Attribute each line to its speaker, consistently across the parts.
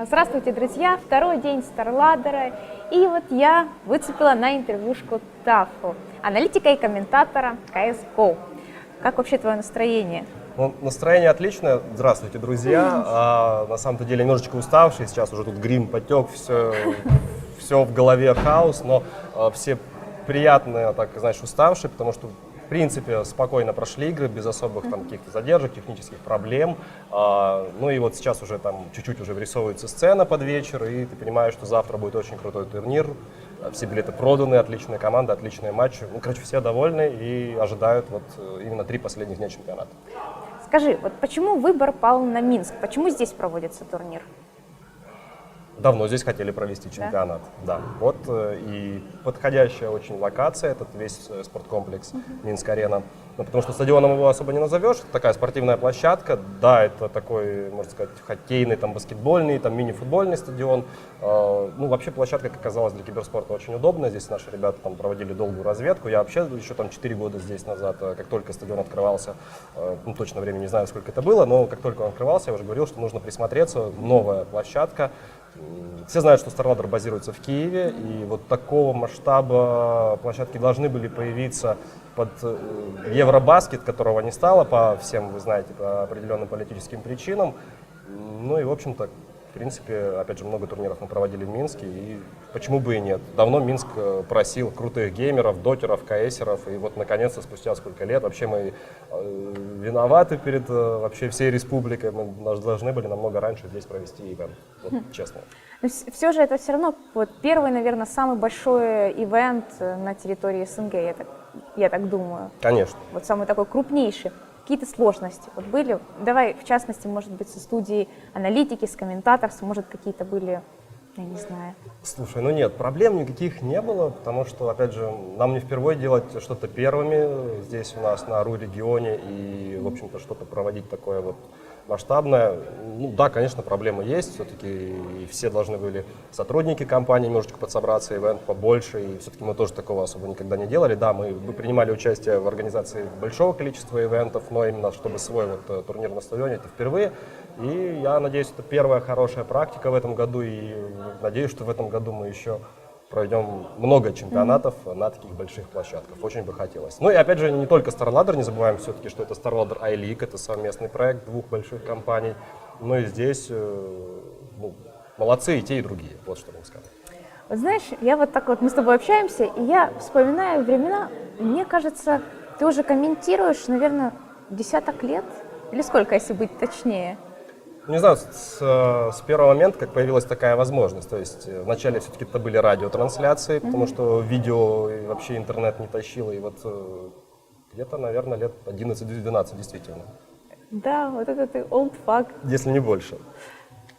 Speaker 1: Здравствуйте, друзья! Второй день StarLadder, и вот я выцепила на интервьюшку Тафу, аналитика и комментатора CSGO. Как вообще твое настроение?
Speaker 2: Ну, настроение отличное. Здравствуйте, друзья. На самом-то деле немножечко уставший. Сейчас уже тут грим потек, все в голове хаос, но все приятные, так знаешь, уставшие, потому что в принципе спокойно прошли игры без особых там каких-то задержек, технических проблем. Ну и вот сейчас уже там чуть-чуть уже вырисовывается сцена под вечер, и ты понимаешь, что завтра будет очень крутой турнир. Все билеты проданы, отличная команда, отличные матчи. Ну, короче, все довольны и ожидают вот именно 3 последних дня чемпионата.
Speaker 1: Скажи, вот почему выбор пал на Минск? Почему здесь проводится турнир?
Speaker 2: Давно здесь хотели провести чемпионат, да. Вот и подходящая очень локация, этот весь спорткомплекс Минск-арена. Ну, потому что стадионом его особо не назовешь, это такая спортивная площадка. Да, это такой, можно сказать, хоккейный, там, баскетбольный, там, мини-футбольный стадион. Ну, вообще площадка, как оказалось, для киберспорта очень удобная. Здесь наши ребята там проводили долгую разведку. Я вообще еще там 4 года здесь назад, как только стадион открывался, ну, точно времени не знаю, сколько это было, но как только он открывался, я уже говорил, что нужно присмотреться. Новая площадка. Все знают, что StarLadder базируется в Киеве, и вот такого масштаба площадки должны были появиться под Евробаскет, которого не стало по всем, вы знаете, по определенным политическим причинам. Ну и, в общем-то, в принципе, опять же, много турниров мы проводили в Минске, и почему бы и нет. Давно Минск просил крутых геймеров, дотеров, КСеров, и вот, наконец-то, спустя сколько лет, вообще мы виноваты перед вообще всей республикой, мы должны были намного раньше здесь провести ивент, вот, честно.
Speaker 1: Но все же это все равно вот первый, наверное, самый большой ивент на территории СНГ, я так думаю.
Speaker 2: Конечно.
Speaker 1: Вот самый такой крупнейший. Какие-то сложности вот были? Давай, в частности, может быть, со студией аналитики, с комментаторством, может, какие-то были, я не знаю.
Speaker 2: Слушай, ну нет, проблем никаких не было, потому что, опять же, нам не впервые делать что-то первыми здесь у нас на РУ-регионе и, в общем-то, что-то проводить такое вот масштабное. Ну да, конечно, проблемы есть, все-таки и все должны были сотрудники компании немножечко подсобраться, ивент побольше, и все-таки мы тоже такого особо никогда не делали. Да, мы принимали участие в организации большого количества ивентов, но именно чтобы свой вот турнир на стадионе, это впервые. И я надеюсь, это первая хорошая практика в этом году, и надеюсь, что в этом году мы еще проведем много чемпионатов на таких больших площадках. Очень бы хотелось. Ну и опять же, не только StarLadder, не забываем все-таки, что это StarLadder iLeague, это совместный проект двух больших компаний. Ну и здесь ну, молодцы и те, и другие, вот что могу сказать.
Speaker 1: Вот знаешь, я вот так вот, мы с тобой общаемся, и я вспоминаю времена, мне кажется, ты уже комментируешь, наверное, десяток лет, или сколько, если быть точнее?
Speaker 2: Не знаю, с первого момента, как появилась такая возможность, то есть вначале все-таки это были радиотрансляции, потому что видео и вообще интернет не тащило, и вот где-то, наверное, лет 11-12 действительно.
Speaker 1: Да, вот это ты old fuck.
Speaker 2: Если не больше.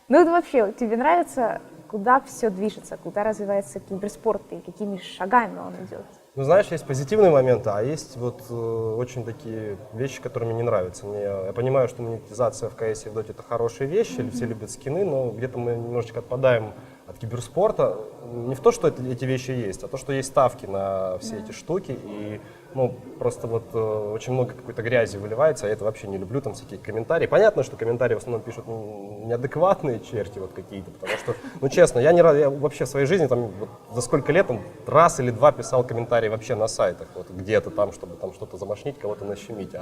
Speaker 1: Ну вот вообще, тебе нравится, куда все движется, куда развивается киберспорт и какими шагами он идет?
Speaker 2: Ну, знаешь, есть позитивные моменты, а есть вот очень такие вещи, которые мне не нравятся. Я понимаю, что монетизация в КС и в Доте — это хорошие вещи, все любят скины, но где-то мы немножечко отпадаем от киберспорта. Не в то, что эти вещи есть, а то, что есть ставки на все эти штуки. И ну, просто вот очень много какой-то грязи выливается, а я это вообще не люблю, там всякие комментарии. Понятно, что комментарии в основном пишут неадекватные черти вот какие-то, потому что, ну честно, я вообще в своей жизни там вот, за сколько лет там, раз или два писал комментарии вообще на сайтах, вот где-то там, чтобы там что-то замашнить, кого-то нащемить.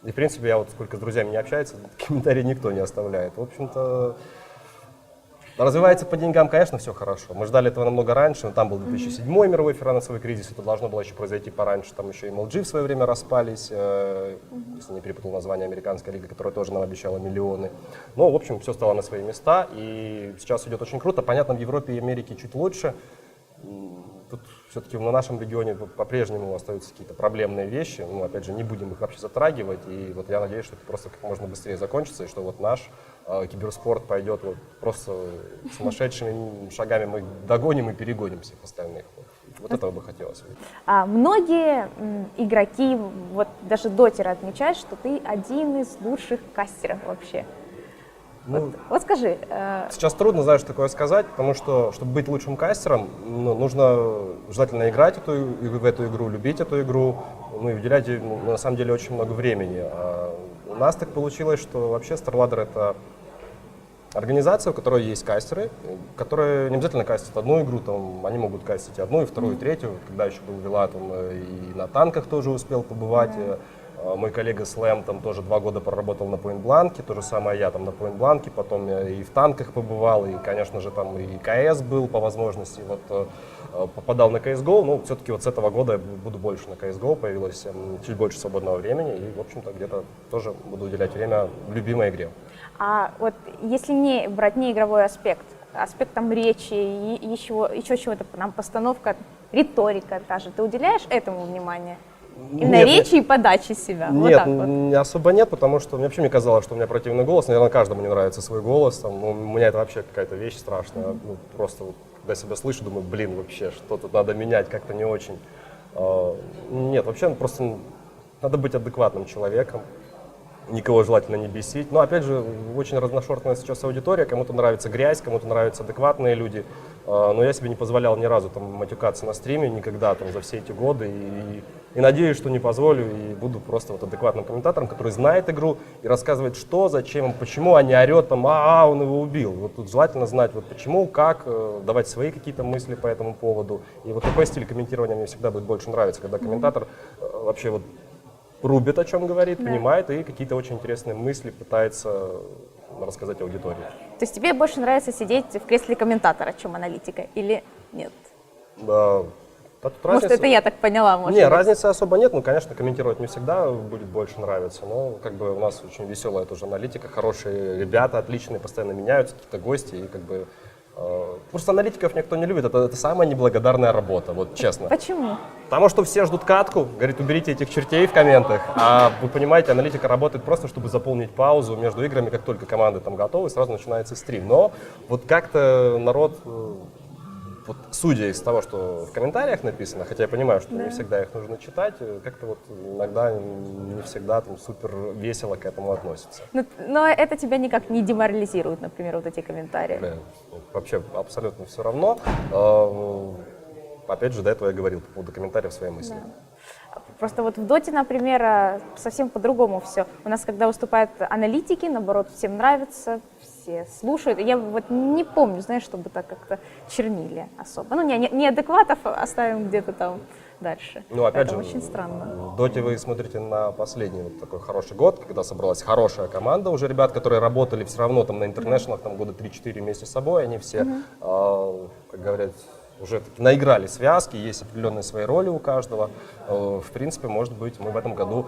Speaker 2: И в принципе я вот сколько с друзьями не общаюсь, комментарии никто не оставляет. В общем-то, развивается по деньгам, конечно, все хорошо. Мы ждали этого намного раньше, но там был 2007 мировой финансовый кризис, это должно было еще произойти пораньше. Там еще и MLG в свое время распались, если не перепутал название, американская лига, которая тоже нам обещала миллионы. Но, в общем, все стало на свои места, и сейчас идет очень круто. Понятно, в Европе и Америке чуть лучше. Тут все-таки на нашем регионе по-прежнему остаются какие-то проблемные вещи. Ну, опять же, не будем их вообще затрагивать. И вот я надеюсь, что это просто как можно быстрее закончится, и что вот наш киберспорт пойдет вот просто сумасшедшими шагами. Мы догоним и перегоним всех остальных. Вот этого бы хотелось.
Speaker 1: Многие игроки, вот даже дотеры отмечают, что ты один из лучших кастеров вообще.
Speaker 2: Ну,
Speaker 1: вот скажи.
Speaker 2: Сейчас трудно, знаешь, такое сказать, потому что, чтобы быть лучшим кастером, ну, нужно желательно играть в эту игру, любить эту игру, ну и уделять ей, на самом деле, очень много времени. У нас так получилось, что вообще StarLadder — это организация, у которой есть кастеры, которые не обязательно кастят одну игру, там, они могут кастить и одну, и вторую, и третью. Когда еще был Вилат, он и на танках тоже успел побывать. Мой коллега Слэм там тоже 2 года проработал на Point-Blank, то же самое я там на Point-Blank, потом я и в танках побывал, и, конечно же, там и КС был по возможности, вот попадал на CSGO, но все-таки вот с этого года я буду больше на CSGO, появилось чуть больше свободного времени, и, в общем-то, где-то тоже буду уделять время любимой игре.
Speaker 1: А вот если не брать не игровой аспект, аспект там речи, и еще чего-то, там постановка, риторика та же, ты уделяешь этому внимание? Именно речи и подачи себя?
Speaker 2: Нет,
Speaker 1: вот так вот.
Speaker 2: особо нет, потому что мне вообще не казалось, что у меня противный голос. Наверное, каждому не нравится свой голос. Там, ну, у меня это вообще какая-то вещь страшная. Ну, просто вот, когда себя слышу, думаю, блин, вообще, что тут надо менять, как-то не очень. Нет, вообще просто надо быть адекватным человеком. Никого желательно не бесить. Но, опять же, очень разношерстная сейчас аудитория. Кому-то нравится грязь, кому-то нравятся адекватные люди. Но я себе не позволял ни разу там матюкаться на стриме, никогда там за все эти годы. И надеюсь, что не позволю, и буду просто вот адекватным комментатором, который знает игру и рассказывает, что, зачем, почему, а не орет там, он его убил. Вот тут желательно знать, вот почему, как, давать свои какие-то мысли по этому поводу. И вот такой стиль комментирования мне всегда будет больше нравиться, когда комментатор вообще вот рубит, о чем говорит, понимает, и какие-то очень интересные мысли пытается рассказать аудитории.
Speaker 1: То есть тебе больше нравится сидеть в кресле комментатора, чем аналитика, или нет?
Speaker 2: Да, тут
Speaker 1: Может,
Speaker 2: разница...
Speaker 1: это я так поняла, может
Speaker 2: Не,
Speaker 1: быть.
Speaker 2: разницы особо нет, ну, конечно, комментировать не всегда будет больше нравиться, но как бы у нас очень веселая тоже аналитика, хорошие ребята, отличные, постоянно меняются, какие-то гости, и как бы... Просто аналитиков никто не любит, это самая неблагодарная работа, вот честно.
Speaker 1: Почему?
Speaker 2: Потому что все ждут катку, говорит, уберите этих чертей в комментах, а вы понимаете, аналитика работает просто, чтобы заполнить паузу между играми, как только команды там готовы, сразу начинается стрим. Но вот как-то народ, вот судя из того, что в комментариях написано, хотя я понимаю, что не всегда их нужно читать, как-то вот иногда не всегда там супер весело к этому относится.
Speaker 1: Но это тебя никак не деморализирует, например, вот эти комментарии?
Speaker 2: Вообще абсолютно все равно. Опять же, до этого я говорил по поводу комментариев своей мысли.
Speaker 1: Да. Просто вот в Доте, например, совсем по-другому все. У нас, когда выступают аналитики, наоборот, всем нравится, все слушают. Я вот не помню, знаешь, чтобы так как-то чернили особо. Ну, не адекватов оставим где-то там дальше.
Speaker 2: Ну, опять
Speaker 1: это
Speaker 2: же,
Speaker 1: очень странно.
Speaker 2: в Доте вы смотрите на последний вот такой хороший год, когда собралась хорошая команда уже ребят, которые работали все равно там на интернешнлах там года 3-4 вместе с собой, они все, как говорят, уже наиграли связки, есть определенные свои роли у каждого. В принципе, может быть, мы в этом году,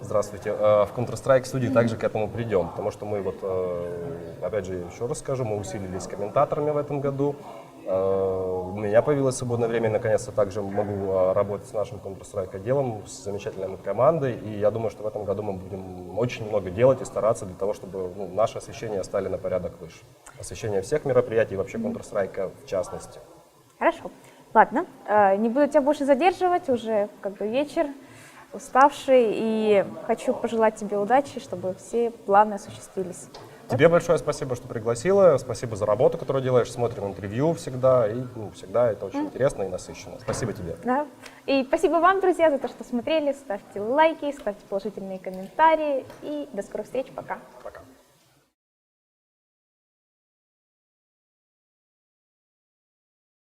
Speaker 2: здравствуйте, в Counter-Strike студии также к этому придем, потому что мы вот, опять же, еще раз скажу, мы усилились с комментаторами в этом году. У меня появилось свободное время, наконец-то также могу работать с нашим Counter-Strike отделом, с замечательной командой, и я думаю, что в этом году мы будем очень много делать и стараться для того, чтобы наши освещения стали на порядок выше. Освещение всех мероприятий, и вообще Counter-Strike в частности.
Speaker 1: Хорошо. Ладно, не буду тебя больше задерживать, уже как бы вечер, уставший, и хочу пожелать тебе удачи, чтобы все планы осуществились.
Speaker 2: Тебе большое спасибо, что пригласила, спасибо за работу, которую делаешь, смотрим интервью всегда, и всегда это очень интересно и насыщенно. Спасибо тебе.
Speaker 1: Да. И спасибо вам, друзья, за то, что смотрели, ставьте лайки, ставьте положительные комментарии, и до скорых встреч, пока.